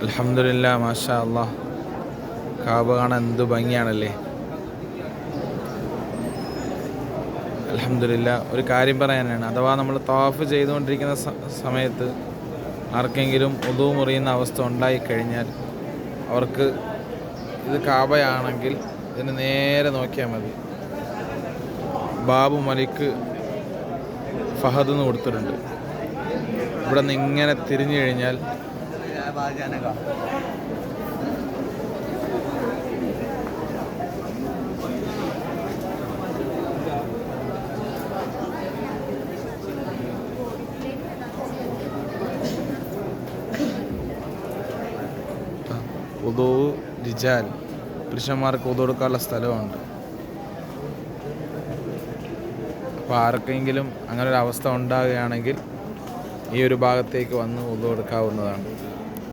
അൽഹംദുലില്ലാ, മാഷാ അല്ലാഹ്. കാബ കാണാൻ എന്ത് ഭംഗിയാണല്ലേ. അൽഹംദുലില്ലാ. ഒരു കാര്യം പറയാനാണ്, അഥവാ നമ്മൾ തവാഫ് ചെയ്തുകൊണ്ടിരിക്കുന്ന സമയത്ത് ആർക്കെങ്കിലും ഉദു മുറിയുന്ന അവസ്ഥ ഉണ്ടായിക്കഴിഞ്ഞാൽ അവർക്ക് ഇത് കാബയാണെങ്കിൽ ഇതിന് നേരെ നോക്കിയാൽ മതി. ബാബു മലിക് ഫഹദ് എന്ന് കൊടുത്തിട്ടുണ്ട്. ഇവിടെ നിന്ന് ഇങ്ങനെ തിരിഞ്ഞു കഴിഞ്ഞാൽ ഉദു റിജാൽ, പുരുഷന്മാർക്ക് ഉദു കൊടുക്കാനുള്ള സ്ഥലമുണ്ട്. അപ്പോൾ ആർക്കെങ്കിലും അങ്ങനെ ഒരു അവസ്ഥ ഉണ്ടാകുകയാണെങ്കിൽ ഈ ഒരു ഭാഗത്തേക്ക് വന്ന് ഉദു കൊടുക്കാവുന്നതാണ്.